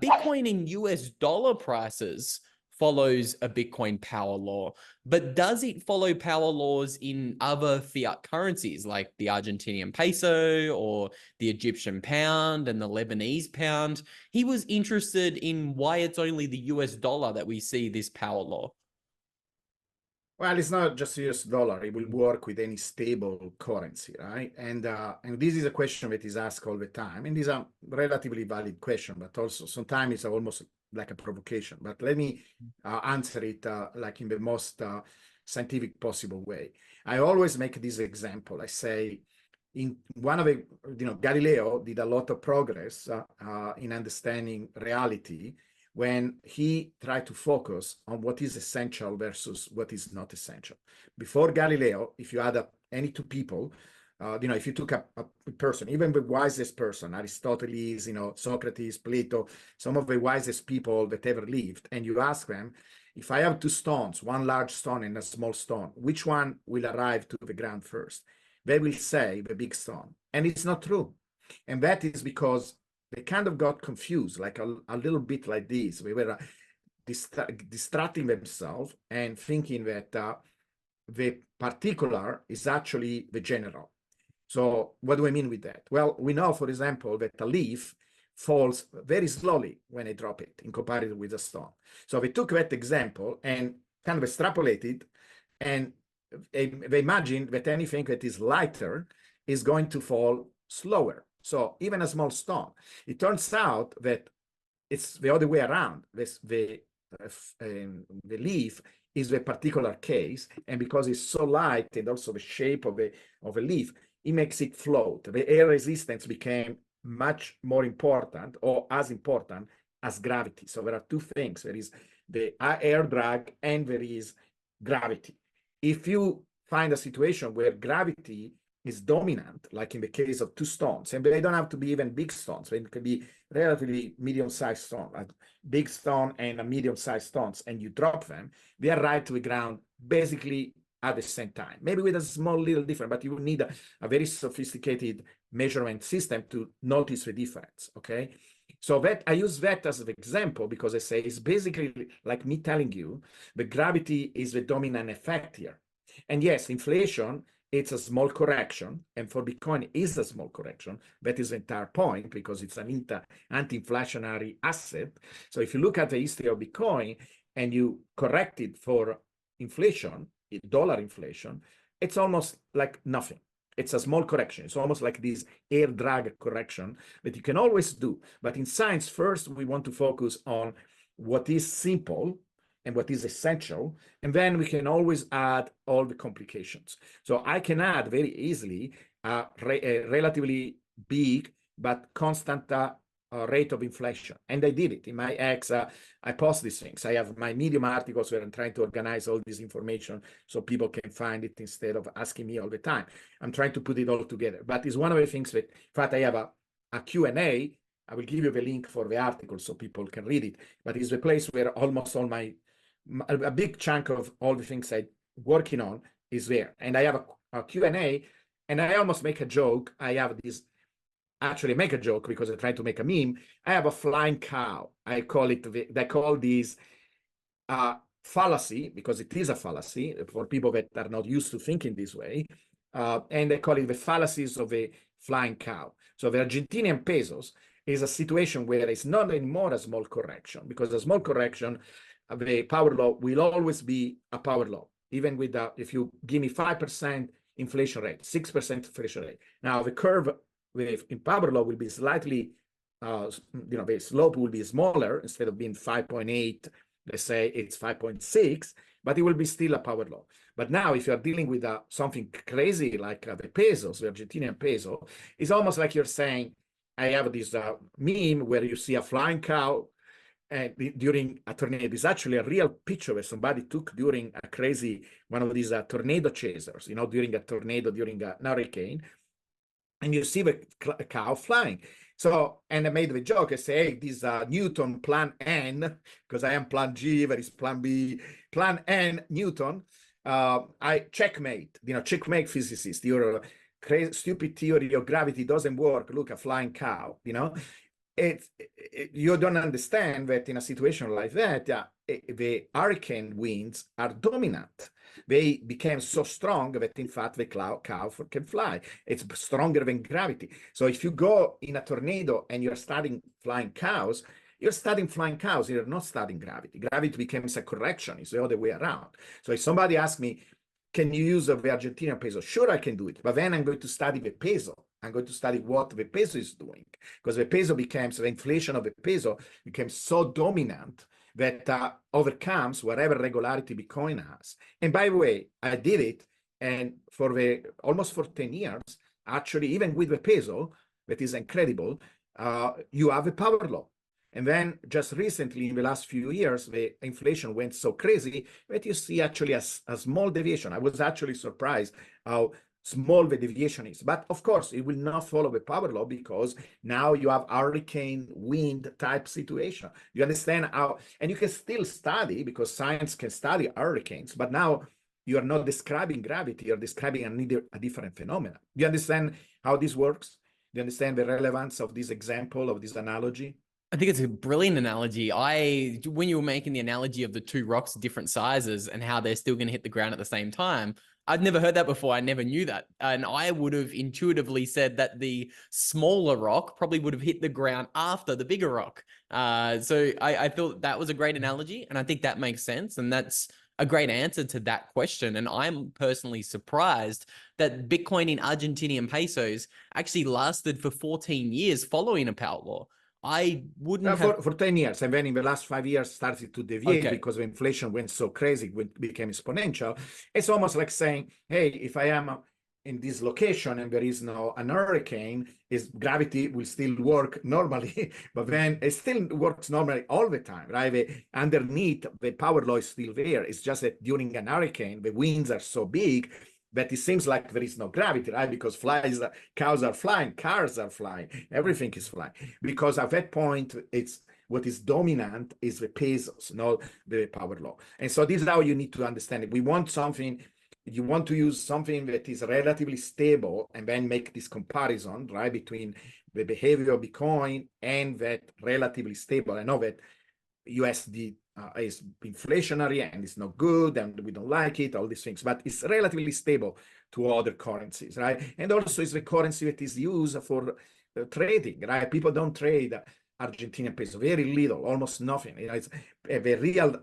Bitcoin in US dollar prices follows a Bitcoin power law, but does it follow power laws in other fiat currencies like the Argentinian peso or the Egyptian pound and the Lebanese pound? He was interested in why it's only the US dollar that we see this power law. Well, it's not just US dollar. It will work with any stable currency, right? And this is a question that is asked all the time. And this is a relatively valid question, but also sometimes it's almost like a provocation. But let me answer it like in the most scientific possible way. I always make this example. I say, in one of the, Galileo did a lot of progress in understanding reality when he tried to focus on what is essential versus what is not essential. Before Galileo, if you had any two people, if you took a person, even the wisest person, Aristotle, Socrates, Plato, some of the wisest people that ever lived, and you ask them, if I have two stones, one large stone and a small stone, which one will arrive to the ground first? They will say the big stone. And it's not true. And that is because they kind of got confused, like a little bit like this. We were distracting themselves and thinking that the particular is actually the general. So what do I mean with that? Well, we know, for example, that a leaf falls very slowly when I drop it in comparison with a stone. So we took that example and kind of extrapolated, and they imagine that anything that is lighter is going to fall slower. So even a small stone. It turns out that it's the other way around. The leaf is the particular case, and because it's so light and also the shape of a leaf, it makes it float. The air resistance became much more important, or as important as gravity. So there are two things. There is the air drag and there is gravity. If you find a situation where gravity is dominant, like in the case of two stones, and they don't have to be even big stones, it can be relatively medium-sized stone, like big stone and a medium-sized stones, and you drop them, they arrive to the ground basically at the same time, maybe with a small little difference, but you will need a very sophisticated measurement system to notice the difference, okay? So that I use that as an example because I say it's basically like me telling you the gravity is the dominant effect here. And yes, inflation, it's a small correction, and for Bitcoin is a small correction. That is the entire point, because it's an anti-inflationary asset. So if you look at the history of Bitcoin and you correct it for inflation, dollar inflation, it's almost like nothing. It's a small correction. It's almost like this air drag correction that you can always do. But in science, first, we want to focus on what is simple and what is essential, and then we can always add all the complications. So I can add very easily a relatively big but constant rate of inflation. And I did it. In my X, I post these things. I have my Medium articles where I'm trying to organize all this information so people can find it instead of asking me all the time. I'm trying to put it all together. But it's one of the things that, in fact, I have a Q&A. I will give you the link for the article so people can read it. But it's the place where almost all a big chunk of all the things I'm working on is there. And I have a Q&A, and I almost make a joke. I have this, actually make a joke because I try to make a meme. I have a flying cow. I call it, they call these fallacy, because it is a fallacy for people that are not used to thinking this way. And they call it the fallacies of a flying cow. So the Argentinian pesos is a situation where it's not anymore a small correction, because a small correction, the power law will always be a power law, even with if you give me 5% inflation rate, 6% inflation rate. Now the curve in power law will be slightly, the slope will be smaller. Instead of being 5.8, let's say it's 5.6, but it will be still a power law. But now if you're dealing with something crazy like the pesos, the Argentinian peso, it's almost like you're saying, I have this meme where you see a flying cow during a tornado. It's actually a real picture that somebody took during a crazy, one of these tornado chasers, during a tornado, during a hurricane, and you see the cow flying. So, and I made the joke, I say, hey, this Newton plan N, because I am plan G, there is plan B, plan N, Newton, I checkmate, checkmate physicist, your crazy, stupid theory of gravity doesn't work, look, a flying cow, you don't understand that in a situation like that, the hurricane winds are dominant. They became so strong that in fact the cow can fly. It's stronger than gravity. So if you go in a tornado and you're studying flying cows, you're studying flying cows, you're not studying gravity. Gravity becomes a correction, it's the other way around. So if somebody asks me, can you use the Argentinian peso? Sure, I can do it. But then I'm going to study the peso. I'm going to study what the peso is doing, because the peso becomes, the inflation of the peso becomes so dominant that overcomes whatever regularity Bitcoin has. And by the way, I did it, and for the almost for 10 years, actually, even with the peso, that is incredible, you have a power law. And then just recently, in the last few years, the inflation went so crazy that you see actually a small deviation. I was actually surprised how small the deviation is. But of course, it will not follow the power law, because now you have hurricane wind type situation. You understand how, and you can still study, because science can study hurricanes, but now you are not describing gravity, you're describing a different phenomenon. Do you understand how this works? Do you understand the relevance of this example, of this analogy? I think it's a brilliant analogy. When you were making the analogy of the two rocks, different sizes, and how they're still going to hit the ground at the same time, I'd never heard that before. I never knew that. And I would have intuitively said that the smaller rock probably would have hit the ground after the bigger rock. So I thought that was a great analogy, and I think that makes sense. And that's a great answer to that question. And I'm personally surprised that Bitcoin in Argentinian pesos actually lasted for 14 years following a power law. I wouldn't have for 10 years, and then in the last 5 years started to deviate, okay. because the inflation went so crazy, it became exponential. It's almost like saying, hey, if I am in this location and there is no an hurricane, is gravity will still work normally, but then it still works normally all the time, right? Underneath, the power law is still there. It's just that during an hurricane, the winds are so big that it seems like there is no gravity, right? Because cows are flying, cars are flying, everything is flying. Because at that point, it's what is dominant is the pesos, not the power law. And so this is how you need to understand it. We want something, you want to use something that is relatively stable, and then make this comparison, right, between the behavior of Bitcoin and that relatively stable. I know that USD is inflationary and it's not good and we don't like it, all these things, but it's relatively stable to other currencies, right? And also it's the currency that is used for trading, right? People don't trade Argentinian peso, very little, almost nothing. It's the real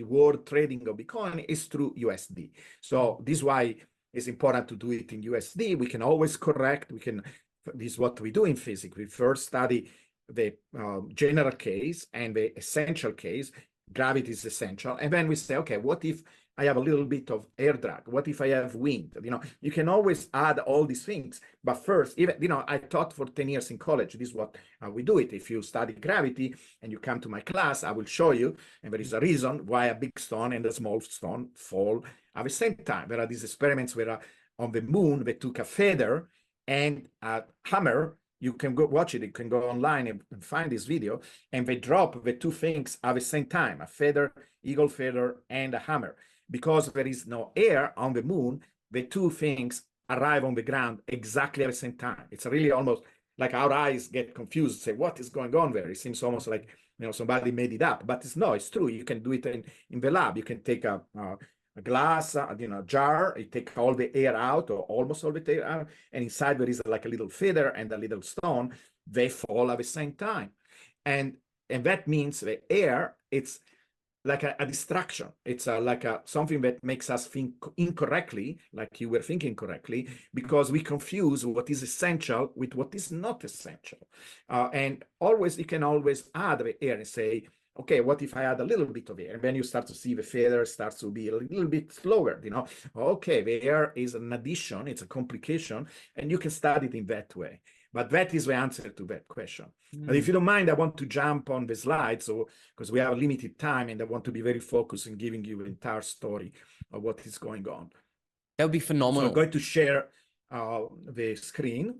world trading of Bitcoin is through USD. So this is why it's important to do it in USD. We can always correct, this is what we do in physics. We first study the general case and the essential case. Gravity is essential, and then we say, okay, what if I have a little bit of air drag? What if I have wind? You can always add all these things, but first, even I taught for 10 years in college. This is what we do it. If you study gravity and you come to my class, I will show you, and there is a reason why a big stone and a small stone fall at the same time. There are these experiments where on the moon they took a feather and a hammer. You can go watch it. You can go online and find this video, and they drop the two things at the same time, a feather, eagle feather, and a hammer. Because there is no air on the moon, the two things arrive on the ground exactly at the same time. It's really almost like our eyes get confused, say, what is going on there? It seems almost like somebody made it up, but it's true. You can do it in the lab. You can take a glass, jar, you take all the air out, or almost all the air out, and inside there is like a little feather and a little stone. They fall at the same time. And that means the air, it's like a distraction. It's like something that makes us think incorrectly, like you were thinking correctly, because we confuse what is essential with what is not essential. And always, you can always add the air and say, okay, what if I add a little bit of air? And then you start to see the feather starts to be a little bit slower, Okay, the air is an addition, it's a complication, and you can study it in that way. But that is the answer to that question. But if you don't mind, I want to jump on the slide, because we have a limited time, and I want to be very focused in giving you the entire story of what is going on. That would be phenomenal. So I'm going to share the screen.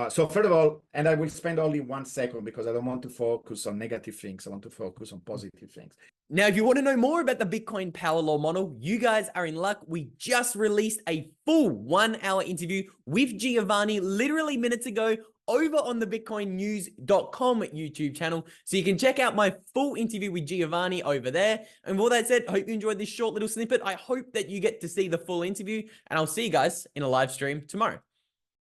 So first of all, and I will spend only 1 second because I don't want to focus on negative things. I want to focus on positive things. Now, if you want to know more about the Bitcoin Power Law model, you guys are in luck. We just released a full 1-hour interview with Giovanni literally minutes ago over on the bitcoinnews.com YouTube channel. So you can check out my full interview with Giovanni over there. And with all that said, I hope you enjoyed this short little snippet. I hope that you get to see the full interview, and I'll see you guys in a live stream tomorrow.